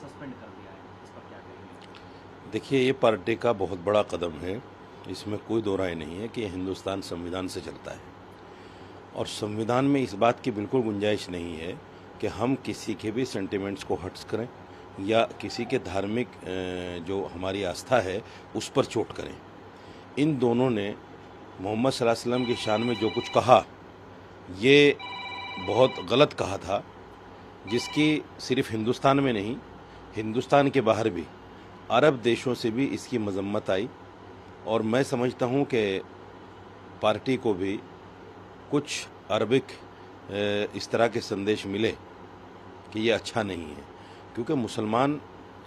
Suspend कर दिया है, इस पर क्या कहेंगे? देखिए, ये पार्टी का बहुत बड़ा कदम है। इसमें कोई दो राय नहीं है कि हिंदुस्तान संविधान से चलता है और संविधान में इस बात की बिल्कुल गुंजाइश नहीं है कि हम किसी के भी सेंटिमेंट्स को हर्ट्स करें या किसी के धार्मिक जो हमारी आस्था है उस पर चोट करें। इन दोनों ने मोहम्मद सल्लल्लाहु अलैहि वसल्लम की शान में जो कुछ कहा, ये बहुत गलत कहा था, जिसकी सिर्फ हिंदुस्तान में नहीं, हिंदुस्तान के बाहर भी अरब देशों से भी इसकी मजम्मत आई। और मैं समझता हूँ कि पार्टी को भी कुछ अरबिक इस तरह के संदेश मिले कि ये अच्छा नहीं है, क्योंकि मुसलमान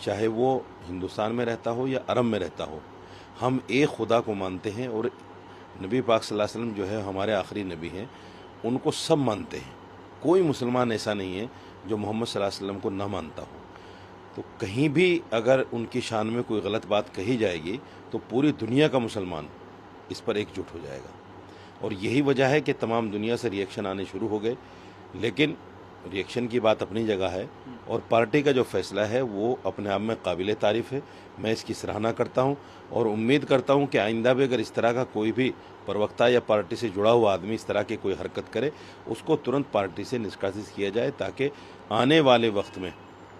चाहे वो हिंदुस्तान में रहता हो या अरब में रहता हो, हम एक खुदा को मानते हैं और नबी पाक सल्लल्लाहु अलैहि वसल्लम जो है हमारे आखिरी नबी हैं, उनको सब मानते हैं। कोई मुसलमान ऐसा नहीं है जो मोहम्मद सल्लल्लाहु अलैहि वसल्लम को न मानता हो। तो कहीं भी अगर उनकी शान में कोई गलत बात कही जाएगी तो पूरी दुनिया का मुसलमान इस पर एकजुट हो जाएगा और यही वजह है कि तमाम दुनिया से रिएक्शन आने शुरू हो गए। लेकिन रिएक्शन की बात अपनी जगह है और पार्टी का जो फैसला है वो अपने आप में काबिल तारीफ़ है। मैं इसकी सराहना करता हूं और उम्मीद करता हूं कि आइंदा भी अगर इस तरह का कोई भी प्रवक्ता या पार्टी से जुड़ा हुआ आदमी इस तरह की कोई हरकत करे, उसको तुरंत पार्टी से निष्कासित किया जाए, ताकि आने वाले वक्त में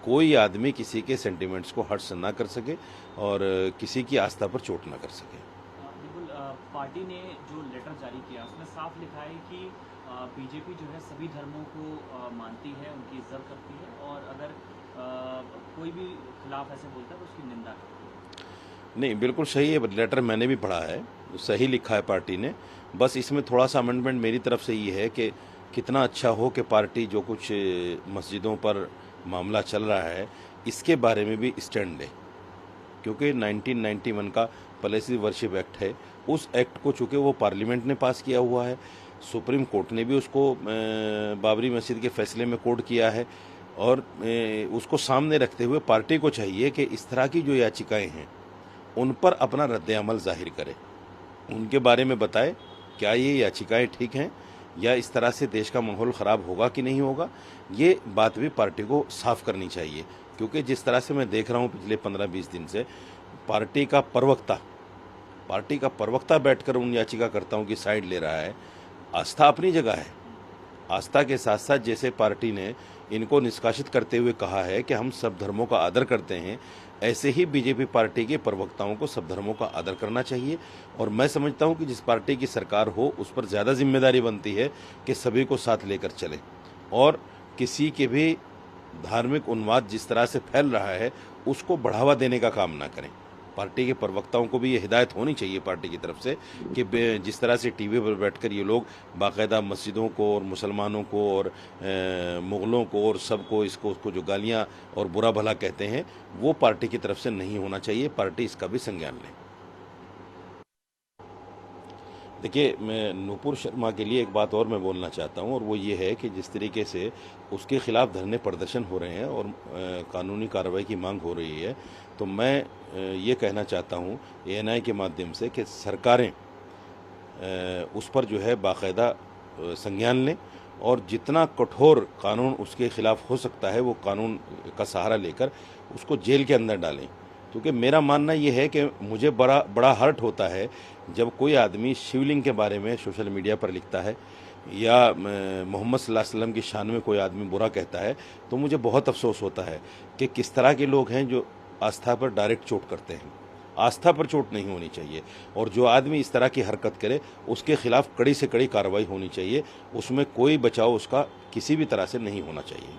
कोई आदमी किसी के सेंटिमेंट्स को हर्ट ना कर सके और किसी की आस्था पर चोट ना कर सके। बिल्कुल, पार्टी ने जो लेटर जारी किया उसमें साफ लिखा है कि बीजेपी जो है सभी धर्मों को मानती है, उनकी इज्जत करती है और अगर कोई भी खिलाफ ऐसे बोलता है तो उसकी निंदा करती है। नहीं, बिल्कुल सही है। लेटर मैंने भी पढ़ा है, सही लिखा है पार्टी ने। बस इसमें थोड़ा सा अमेंडमेंट मेरी तरफ से ये है कि कितना अच्छा हो कि पार्टी जो कुछ मस्जिदों पर मामला चल रहा है इसके बारे में भी स्टैंड ले, क्योंकि 1991 का पैलेस्टीन वर्शिप एक्ट है। उस एक्ट को चूँकि वो पार्लियामेंट ने पास किया हुआ है, सुप्रीम कोर्ट ने भी उसको बाबरी मस्जिद के फैसले में कोट किया है और उसको सामने रखते हुए पार्टी को चाहिए कि इस तरह की जो याचिकाएं हैं उन पर अपना रद्द अमल जाहिर करे, उनके बारे में बताए क्या ये याचिकाएं ठीक हैं या इस तरह से देश का माहौल ख़राब होगा कि नहीं होगा। ये बात भी पार्टी को साफ करनी चाहिए, क्योंकि जिस तरह से मैं देख रहा हूँ पिछले 15-20 दिन से पार्टी का प्रवक्ता बैठकर उन याचिकाकर्ताओं की साइड ले रहा है। आस्था अपनी जगह है, आस्था के साथ साथ जैसे पार्टी ने इनको निष्कासित करते हुए कहा है कि हम सब धर्मों का आदर करते हैं, ऐसे ही बीजेपी पार्टी के प्रवक्ताओं को सब धर्मों का आदर करना चाहिए। और मैं समझता हूं कि जिस पार्टी की सरकार हो उस पर ज़्यादा जिम्मेदारी बनती है कि सभी को साथ लेकर चले और किसी के भी धार्मिक उन्माद जिस तरह से फैल रहा है उसको बढ़ावा देने का काम ना करें। पार्टी के प्रवक्ताओं को भी ये हिदायत होनी चाहिए पार्टी की तरफ से कि जिस तरह से टीवी पर बैठकर ये लोग बाकायदा मस्जिदों को और मुसलमानों को और मुग़लों को और सबको इसको उसको जो गालियां और बुरा भला कहते हैं वो पार्टी की तरफ से नहीं होना चाहिए। पार्टी इसका भी संज्ञान लें। देखिए, मैं नूपुर शर्मा के लिए एक बात और मैं बोलना चाहता हूं और वो ये है कि जिस तरीके से उसके खिलाफ धरने प्रदर्शन हो रहे हैं और कानूनी कार्रवाई की मांग हो रही है, तो मैं ये कहना चाहता हूं एएनआई के माध्यम से कि सरकारें उस पर जो है बाकायदा संज्ञान लें और जितना कठोर कानून उसके खिलाफ हो सकता है वो कानून का सहारा लेकर उसको जेल के अंदर डालें। क्योंकि मेरा मानना ये है कि मुझे बड़ा हर्ट होता है जब कोई आदमी शिवलिंग के बारे में सोशल मीडिया पर लिखता है या मोहम्मद सल्लल्लाहु अलैहि वसल्लम की शान में कोई आदमी बुरा कहता है, तो मुझे बहुत अफसोस होता है कि किस तरह के लोग हैं जो आस्था पर डायरेक्ट चोट करते हैं। आस्था पर चोट नहीं होनी चाहिए और जो आदमी इस तरह की हरकत करे उसके खिलाफ कड़ी से कड़ी कार्रवाई होनी चाहिए। उसमें कोई बचाव उसका किसी भी तरह से नहीं होना चाहिए।